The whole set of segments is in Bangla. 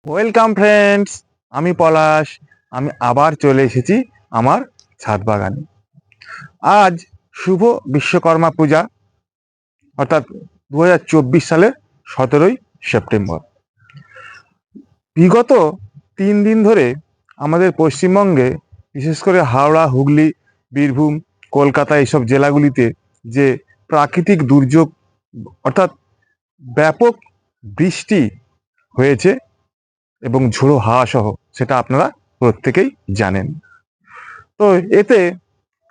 ওয়েলকাম ফ্রেন্ডস, আমি পলাশ। আমি আবার চলে এসেছি আমার ছাদ বাগানে। আজ শুভ বিশ্বকর্মা পূজা, অর্থাৎ 2024 সালের 17ই সেপ্টেম্বর। বিগত 3 দিন ধরে আমাদের পশ্চিমবঙ্গে, বিশেষ করে হাওড়া, হুগলি, বীরভূম, কলকাতা এইসব জেলাগুলিতে যে প্রাকৃতিক দুর্যোগ, অর্থাৎ ব্যাপক বৃষ্টি হয়েছে এবং ঝোড়ো হাওয়া সহ, সেটা আপনারা প্রত্যেকেই জানেন। তো এতে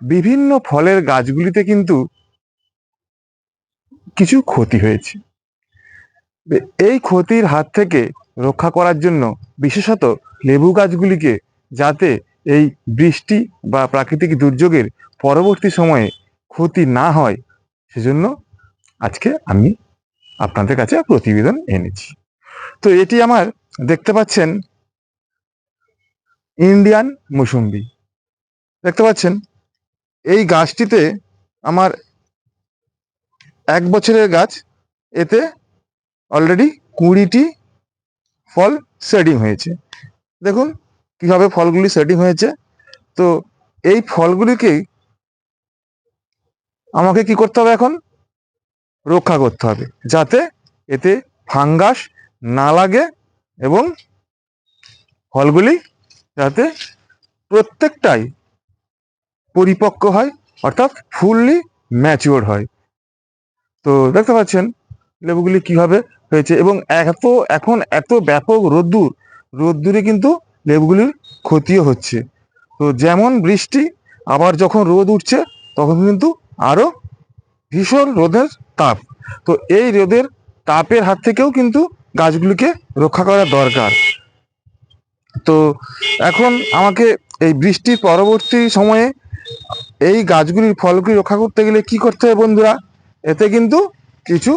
বিভিন্ন ফলের গাছগুলিতে কিন্তু কিছু ক্ষতি হয়েছে। এই ক্ষতির হাত থেকে রক্ষা করার জন্য বিশেষত লেবু গাছগুলিকে যাতে এই বৃষ্টি বা প্রাকৃতিক দুর্যোগের পরবর্তী সময়ে ক্ষতি না হয়, সেজন্য আজকে আমি আপনাদের কাছে প্রতিবেদন এনেছি। তো এটি আমার, দেখতে পাচ্ছেন, ইন্ডিয়ান মুসুম্বি। দেখতে পাচ্ছেন এই গাছটিতে আমার 1 বছরের গাছ, এতে অলরেডি 20টি ফল শেডিং হয়েছে। দেখুন কিভাবে ফলগুলি শেডিং হয়েছে। তো এই ফলগুলিকেই আমাকে কি করতে হবে, এখন রক্ষা করতে হবে যাতে এতে ফাঙ্গাস না লাগে এবং ফলগুলি যাতে প্রত্যেকটাই পরিপক্ক হয়, অর্থাৎ ফুললি ম্যাচিওর হয়। তো দেখতে পাচ্ছেন লেবুগুলি কিভাবে হয়েছে, এবং এখন এত ব্যাপক রোদ্দুরে কিন্তু লেবুগুলির ক্ষতিও হচ্ছে। তো যেমন বৃষ্টি, আবার যখন রোদ উঠছে তখন কিন্তু আরো ভীষণ রোদের তাপ। তো এই রোদের তাপের হাত থেকেও কিন্তু গাছগুলিকে রক্ষা করা দরকার। তো এখন আমাকে এই বৃষ্টির পরবর্তী সময়ে এই গাছগুলির ফলগুলি রক্ষা করতে গেলে কি করতে হবে বন্ধুরা? এতে কিন্তু কিছু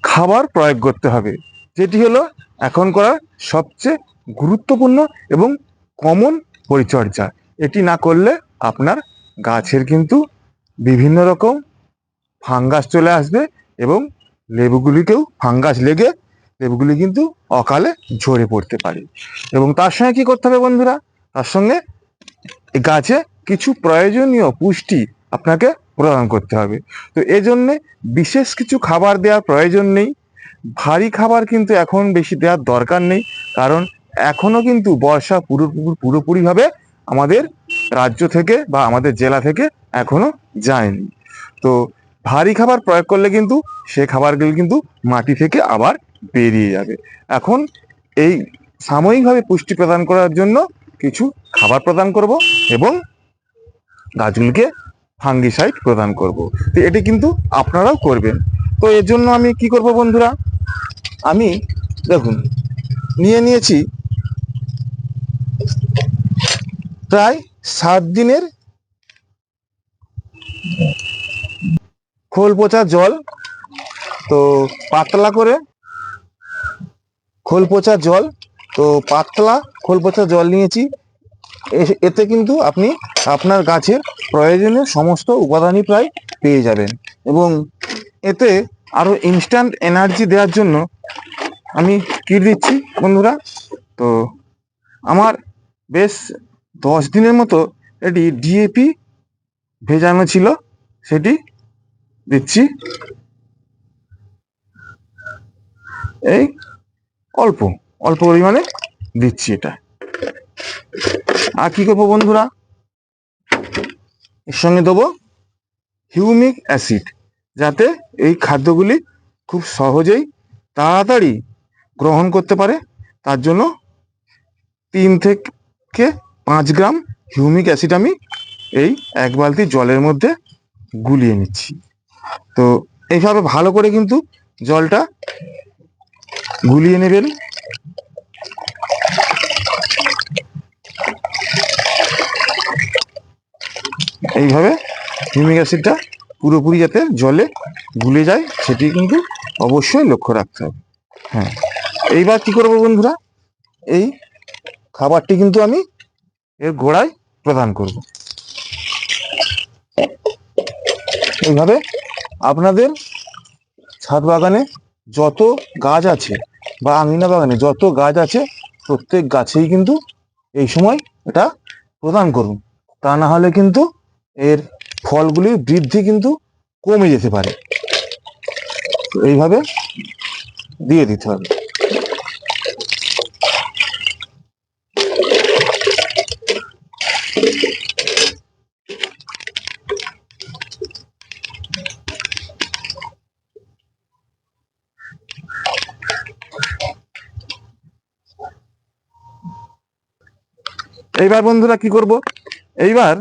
খাবার প্রয়োগ করতে হবে, যেটি হলো এখন করার সবচেয়ে গুরুত্বপূর্ণ এবং কমন পরিচর্যা। এটি না করলে আপনার গাছের কিন্তু বিভিন্ন রকম ফাঙ্গাস চলে আসবে এবং লেবুগুলিকেও ফাঙ্গাস লেগে লেবুগুলি কিন্তু অকালে ঝরে পড়তে পারে। এবং তার সঙ্গে কি করতে হবে বন্ধুরা? তার সঙ্গে গাছে কিছু প্রয়োজনীয় পুষ্টি আপনাকে প্রদান করতে হবে। তো এজন্যে বিশেষ কিছু খাবার দেওয়ার প্রয়োজন নেই। ভারী খাবার কিন্তু এখন বেশি দেওয়ার দরকার নেই, কারণ এখনো কিন্তু বর্ষা পুরোপুরিভাবে আমাদের রাজ্য থেকে বা আমাদের জেলা থেকে এখনো যায়নি। তো ভারী খাবার প্রয়োগ করলে কিন্তু সে খাবারগুলো কিন্তু মাটি থেকে আবার বেরিয়ে যাবে। এখন এই সাময়িকভাবে পুষ্টি প্রদান করার জন্য কিছু খাবার প্রদান করব এবং গাছগুলিকে ফাঙ্গিসাইড প্রদান করব। তো এটি কিন্তু আপনারাও করবেন। তো এর জন্য আমি কি করব বন্ধুরা? আমি, দেখুন, নিয়েছি প্রায় 7 দিনের খোল পচা জল। তো পাতলা করে খোল পচা জল, তো পাতলা খোল পচা জল নিয়েছি। এতে কিন্তু আপনি আপনার গাছের প্রয়োজনীয় সমস্ত উপাদানই প্রায় পেয়ে যাবেন। এবং এতে আরো ইনস্ট্যান্ট এনার্জি দেওয়ার জন্য আমি কি দিচ্ছি বন্ধুরা? তো আমার বেশ 10 দিনের মতো এটি ডিএপি ভেজানো ছিল, সেটি দিচ্ছি। এই অল্প অল্প পরিমাণে দিচ্ছি এটা। আর কি করবো বন্ধুরা? এর সঙ্গে দেবো হিউমিক অ্যাসিড, যাতে এই খাদ্যগুলি খুব সহজেই তাড়াতাড়ি গ্রহণ করতে পারে। তার জন্য 3 থেকে 5 গ্রাম হিউমিক অ্যাসিড আমি এই 1 বালতি জলের মধ্যে গুলিয়ে নিচ্ছি। তো এইভাবে ভালো করে কিন্তু জলটা গুলিয়ে নেবেন। এইভাবে হিউমিক অ্যাসিডটা পুরোপুরি যাতে জলে গুলে যায়, সেটি কিন্তু অবশ্যই লক্ষ্য রাখতে হবে। হ্যাঁ, এইবার কি করবো বন্ধুরা? এই খাবারটি কিন্তু আমি এর গোড়ায় প্রদান করব। এইভাবে আপনাদের ছাদ বাগানে যত গাছ আছে বা আঙিনা বাগানে যত গাছ আছে প্রত্যেক গাছেই কিন্তু এই সময় এটা প্রদান করুন। তা না হলে কিন্তু এর ফলগুলির বৃদ্ধি কিন্তু কমে যেতে পারে। তো এইভাবে দিয়ে দিতে হবে। এইবার বন্ধুরা কি করব, এইবার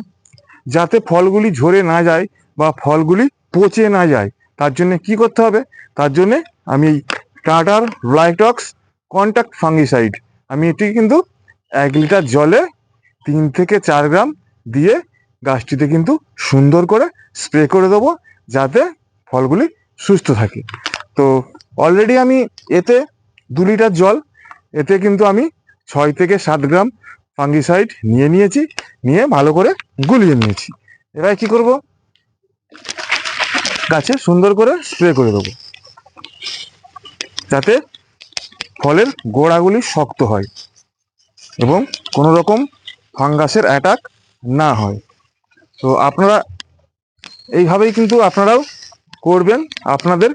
যাতে ফলগুলি ঝরে না যায় বা ফলগুলি পচে না যায় তার জন্য কি করতে হবে, তার জন্য আমি এই টাটার ব্লাইটক্স কন্ট্যাক্ট ফাঙ্গিসাইড আমি এটি কিন্তু 1 লিটার জলে 3 থেকে 4 গ্রাম দিয়ে গাছটিতে কিন্তু সুন্দর করে স্প্রে করে দেবো যাতে ফলগুলি সুস্থ থাকে। তো অলরেডি আমি এতে 2 লিটার জল, এতে কিন্তু আমি 6 থেকে 7 গ্রাম ফাঙ্গিসাইড নিয়ে নিয়েছি, নিয়ে ভালো করে গুলিয়ে নিয়েছি। এবার কি করব, গাছে সুন্দর করে স্প্রে করে দেবো যাতে ফলের গোড়াগুলি শক্ত হয় এবং কোনো রকম ফাঙ্গাসের অ্যাটাক না হয়। তো আপনারা এইভাবেই কিন্তু আপনারাও করবেন আপনাদের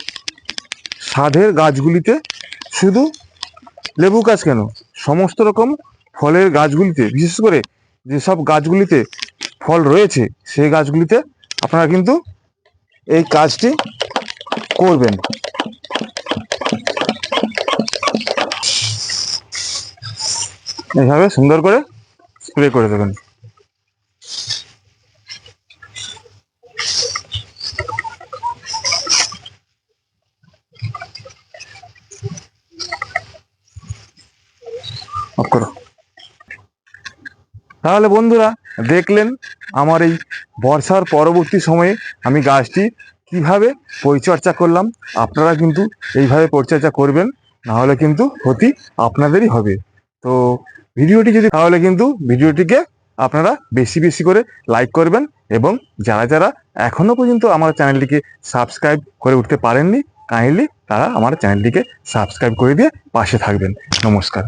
স্বাদের গাছগুলিতে। শুধু লেবু গাছ কেন, সমস্ত রকম ফলের গাছগুলিতে, বিশেষ করে যেসব গাছগুলিতে ফল রয়েছে সেই গাছগুলিতে আপনারা কিন্তু এই কাজটি করবেন। এইভাবে সুন্দর করে স্প্রে করে দেবেন। অফ করো। তাহলে বন্ধুরা দেখলেন আমার এই বর্ষার পরবর্তী সময়ে আমি গাছটি কিভাবে পরিচর্যা করলাম। আপনারা কিন্তু এইভাবে পরিচর্যা করবেন, না হলে কিন্তু ক্ষতি আপনাদেরই হবে। তো ভিডিওটি যদি তাহলে কিন্তু ভিডিওটিকে আপনারা বেশি বেশি করে লাইক করবেন এবং যারা যারা এখনো পর্যন্ত আমার চ্যানেলটিকে সাবস্ক্রাইব করে উঠতে পারেননি কাইন্ডলি তারা আমার চ্যানেলটিকে সাবস্ক্রাইব করে দিয়ে পাশে থাকবেন। নমস্কার।